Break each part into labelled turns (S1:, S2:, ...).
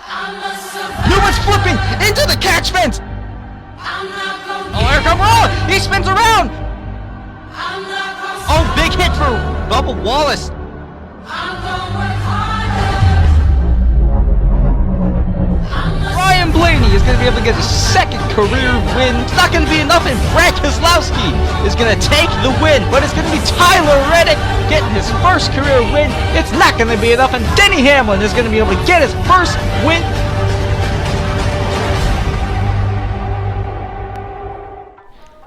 S1: Newman's flipping into the catch fence. Oh, here comes Roll. He spins around. Oh, big hit for Bubba Wallace. Ryan Blaney is going to be able to get his second career win. It's not going to be enough, and Brad Keselowski is going to take the win, but it's going to be Tyler Reddick getting his first career win. It's not going to be enough, and Denny Hamlin is going to be able to get his first win.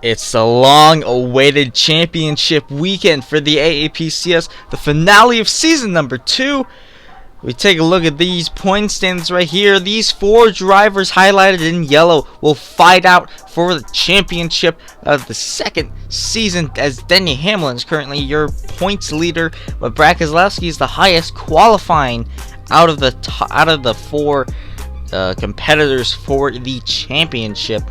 S1: It's a long-awaited championship weekend for the AAPCS, the finale of season number 2. We take a look at these point standings right here. These 4 drivers highlighted in yellow will fight out for the championship of the second season, as Denny Hamlin is currently your points leader, but Brad Keselowski is the highest qualifying out of the 4 competitors for the championship.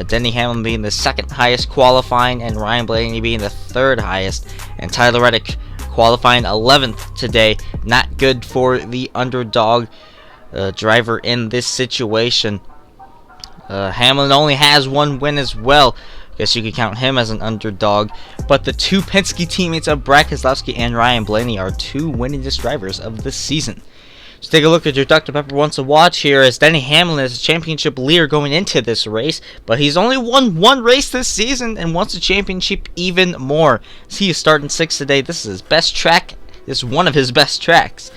S1: Denny Hamlin being the second highest qualifying, and Ryan Blaney being the third highest, and Tyler Reddick qualifying 11th today. Not good for the underdog driver in this situation. Hamlin only has 1 win as well. Guess you could count him as an underdog. But the 2 Penske teammates of Brad Keselowski and Ryan Blaney are 2 winningest drivers of the season. Let's take a look at your Dr. Pepper wants to watch here, as Denny Hamlin is a championship leader going into this race, but he's only won 1 race this season and wants the championship even more. He is starting 6th today. This is his best track. This is one of his best tracks.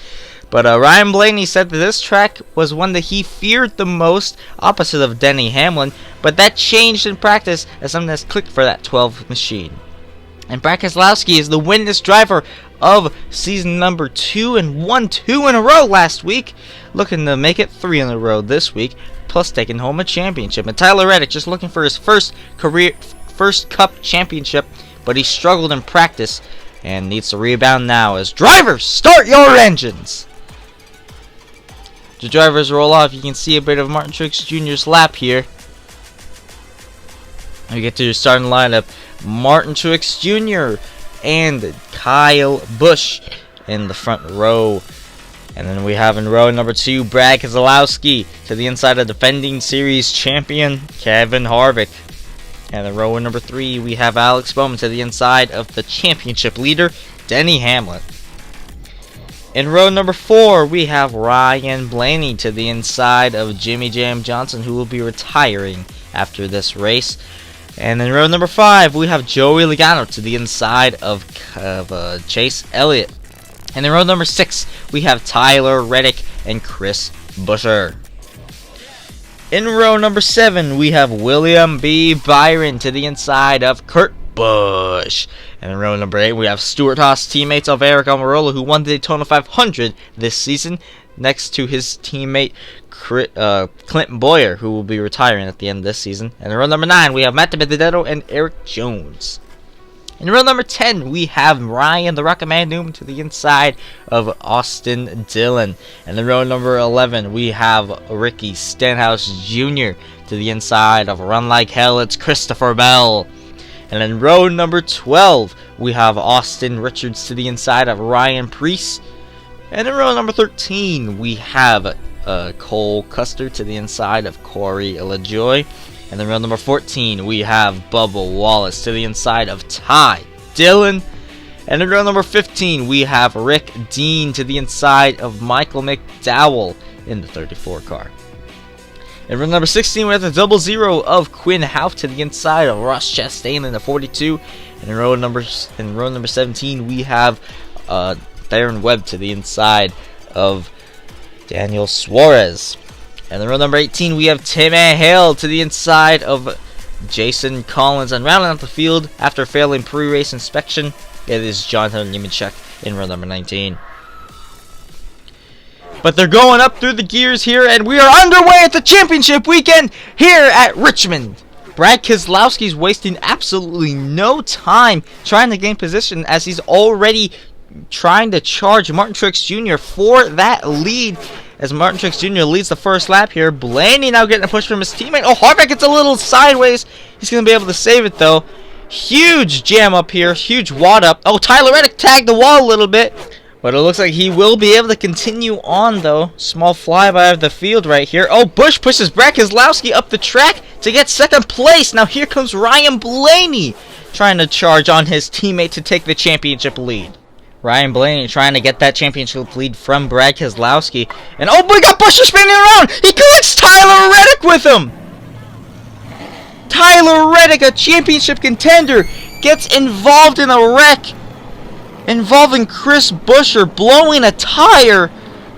S1: But Ryan Blaney said that this track was one that he feared the most, opposite of Denny Hamlin, but that changed in practice as something that's clicked for that 12 machine. And Brad Keselowski is the winningest driver of season number 2 and won 2 in a row last week, looking to make it 3 in a row this week, plus taking home a championship. And Tyler Reddick just looking for his first cup championship, but he struggled in practice and needs to rebound now. As drivers, start your engines. The drivers roll off. You can see a bit of Martin Truex Jr.'s lap here. We get to your starting lineup: Martin Truex Jr. and Kyle Busch in the front row. And then we have in row number 2 Brad Keselowski to the inside of defending series champion Kevin Harvick. And in row number 3 we have Alex Bowman to the inside of the championship leader Denny Hamlin. In row number 4 we have Ryan Blaney to the inside of Jimmy Jam Johnson, who will be retiring after this race. And in row number 5, we have Joey Logano to the inside of Chase Elliott. And in row number 6, we have Tyler Reddick and Chris Buescher. In row number 7, we have William B. Byron to the inside of Kurt Busch. And in row number 8, we have Stewart Haas, teammates of Eric Almirola, who won the Daytona 500 this season, next to his teammate Clinton Boyer, who will be retiring at the end of this season. And in row number 9, we have Matt DiBenedetto and Eric Jones. In row number 10, we have Ryan the Rocket Man Newman to the inside of Austin Dillon. And in row number 11, we have Ricky Stenhouse Jr. to the inside of Run Like Hell. It's Christopher Bell. And in row number 12, we have Austin Richards to the inside of Ryan Preece. And in row number 13, we have Cole Custer to the inside of Corey LaJoie. And in row number 14, we have Bubba Wallace to the inside of Ty Dillon. And in row number 15, we have Rick Dean to the inside of Michael McDowell in the 34 car. In row number 16, we have the 00 of Quinn Houff to the inside of Ross Chastain in the 42. And in row number 17, we have Darren Webb to the inside of Daniel Suarez. And in row number 18, we have Timmy Hale to the inside of Jason Collins. And rounding out the field after failing pre-race inspection, it is Jonathan Nemechek in row number 19. But they're going up through the gears here, and we are underway at the championship weekend here at Richmond. Brad Keselowski's wasting absolutely no time trying to gain position, as he's already trying to charge Martin Truex Jr. for that lead, as Martin Truex Jr. leads the first lap here. Blaney now getting a push from his teammate. Oh, Harvick gets a little sideways. He's going to be able to save it, though. Huge jam up here. Huge wad up. Oh, Tyler Reddick tagged the wall a little bit, But it looks like he will be able to continue on, though. Small flyby of the field right here. Oh, Busch pushes Brad Keselowski up the track to get second place. Now here comes Ryan Blaney trying to charge on his teammate to take the championship lead. Ryan Blaney trying to get that championship lead from Brad Keselowski. And oh, we got Busch spinning around. He collects Tyler Reddick with him. Tyler Reddick, a championship contender, gets involved in a wreck involving Chris Buescher blowing a tire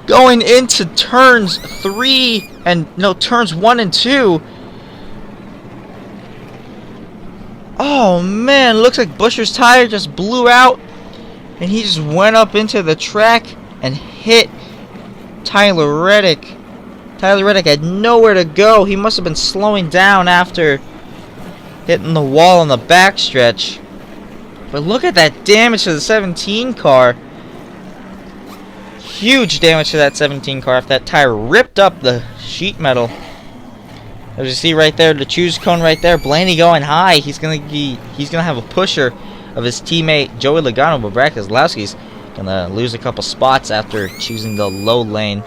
S1: going into turns 1 and 2. Oh man, looks like Buescher's tire just blew out and he just went up into the track and hit Tyler Reddick. Tyler Reddick had nowhere to go. He must have been slowing down after hitting the wall on the backstretch. But look at that damage to the 17 car. Huge damage to that 17 car after that tire ripped up the sheet metal. As you see right there, the choose cone right there, Blaney going high. He's gonna have a pusher of his teammate Joey Logano, but Brad Keselowski's gonna lose a couple spots after choosing the low lane.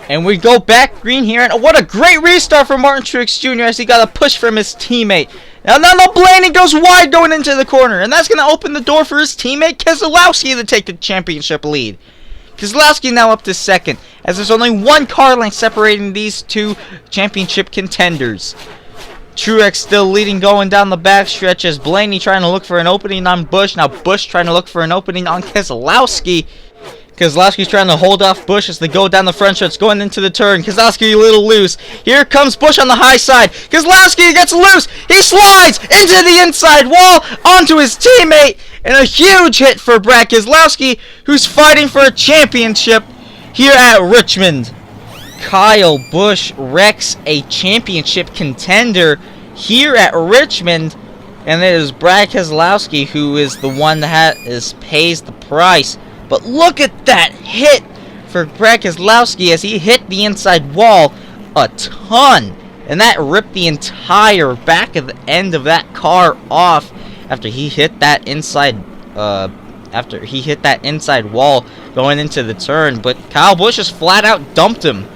S1: And we go back green here, and what a great restart for Martin Truex Jr. as he got a push from his teammate. Now Blaney goes wide going into the corner, and that's going to open the door for his teammate Keselowski to take the championship lead. Keselowski now up to second, as there's only one car length separating these two championship contenders. Truex still leading going down the backstretch as Blaney trying to look for an opening on Busch. Now Busch trying to look for an opening on Keselowski. Keselowski's trying to hold off Busch as they go down the front stretch, going into the turn. Keselowski a little loose. Here comes Busch on the high side. Keselowski gets loose. He slides into the inside wall onto his teammate. And a huge hit for Brad Keselowski, who's fighting for a championship here at Richmond. Kyle Busch wrecks a championship contender here at Richmond. And it is Brad Keselowski who is the one that pays the price. But look at that hit for Brad Keselowski as he hit the inside wall a ton. And that ripped the entire back of the end of that car off after he hit that inside wall going into the turn. But Kyle Busch just flat out dumped him.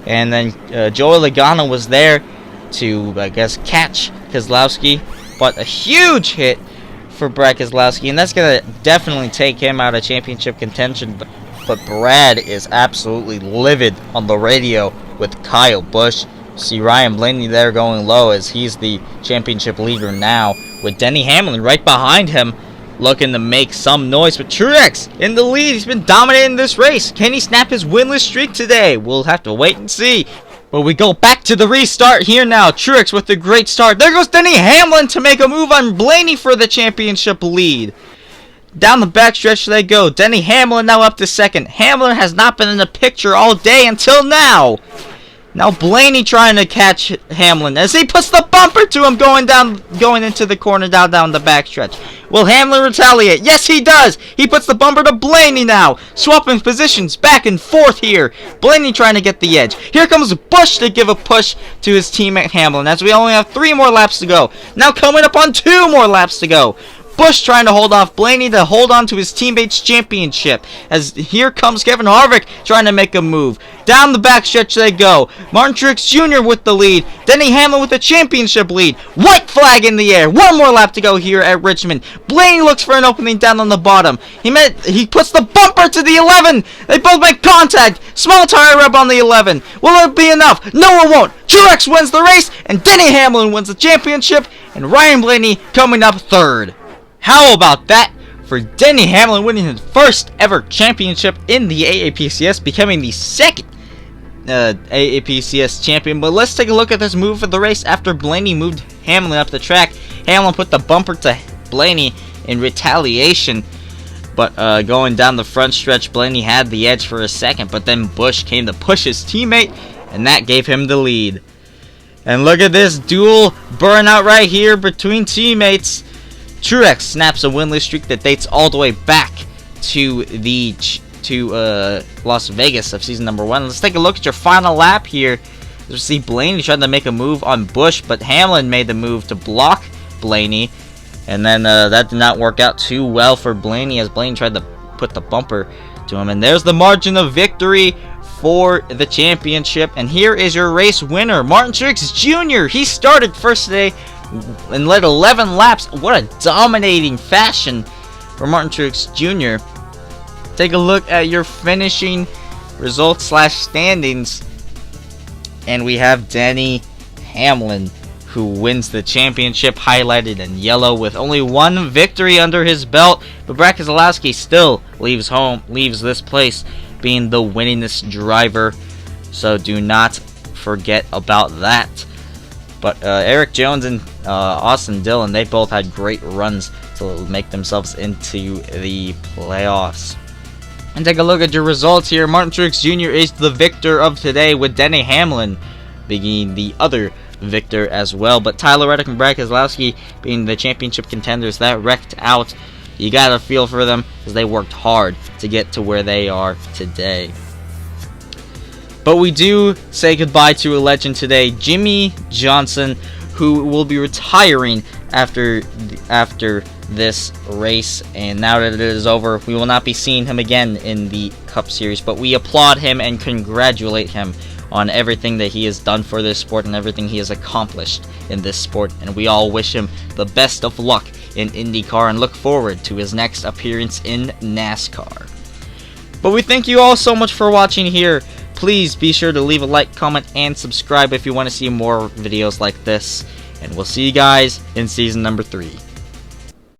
S1: And then Joey Logano was there to, I guess, catch Keselowski. But a huge hit for Brad Keselowski, and that's going to definitely take him out of championship contention. But Brad is absolutely livid on the radio with Kyle Busch. See Ryan Blaney there going low as he's the championship leader now, with Denny Hamlin right behind him looking to make some noise. But Truex in the lead. He's been dominating this race. Can he snap his winless streak today? We'll have to wait and see. But we go back to the restart here now. Truex with the great start. There goes Denny Hamlin to make a move on Blaney for the championship lead. Down the backstretch they go. Denny Hamlin now up to second. Hamlin has not been in the picture all day until now. Now Blaney trying to catch Hamlin as he puts the bumper to him going into the corner down the backstretch. Will Hamlin retaliate? Yes, he does. He puts the bumper to Blaney now. Swapping positions back and forth here. Blaney trying to get the edge. Here comes Busch to give a push to his teammate Hamlin as we only have 3 more laps to go. Now coming up on 2 more laps to go. Busch trying to hold off Blaney to hold on to his teammate's championship. As here comes Kevin Harvick trying to make a move. Down the backstretch they go. Martin Truex Jr. with the lead. Denny Hamlin with the championship lead. White flag in the air. 1 more lap to go here at Richmond. Blaney looks for an opening down on the bottom. He puts the bumper to the 11. They both make contact. Small tire rub on the 11. Will it be enough? No, it won't. Truex wins the race, and Denny Hamlin wins the championship, and Ryan Blaney coming up third. How about that for Denny Hamlin winning his first ever championship in the AAPCS, becoming the second AAPCS champion. But let's take a look at this move for the race after Blaney moved Hamlin up the track. Hamlin put the bumper to Blaney in retaliation. But going down the front stretch, Blaney had the edge for a second, but then Busch came to push his teammate, and that gave him the lead. And look at this dual burnout right here between teammates. Truex snaps a winless streak that dates all the way back to Las Vegas of season number 1. Let's take a look at your final lap here. You see Blaney tried to make a move on Busch, but Hamlin made the move to block Blaney, and then that did not work out too well for Blaney as Blaney tried to put the bumper to him. And there's the margin of victory for the championship. And here is your race winner, Martin Truex Jr. He started first today and led 11 laps. What a dominating fashion for Martin Truex Jr. Take a look at your finishing results / standings. And we have Denny Hamlin, who wins the championship, highlighted in yellow with only one victory under his belt. But Brad Keselowski still leaves this place being the winningest driver. So do not forget about that. But Eric Jones and Austin Dillon, they both had great runs to make themselves into the playoffs. And take a look at your results here. Martin Truex Jr. is the victor of today, with Denny Hamlin being the other victor as well. But Tyler Reddick and Brad Keselowski being the championship contenders that wrecked out. You gotta feel for them, because they worked hard to get to where they are today. But we do say goodbye to a legend today, Jimmy Johnson, who will be retiring after this race. And now that it is over, we will not be seeing him again in the Cup Series. But we applaud him and congratulate him on everything that he has done for this sport and everything he has accomplished in this sport. And we all wish him the best of luck in IndyCar and look forward to his next appearance in NASCAR. But we thank you all so much for watching here. Please be sure to leave a like, comment, and subscribe if you want to see more videos like this. And we'll see you guys in season number 3.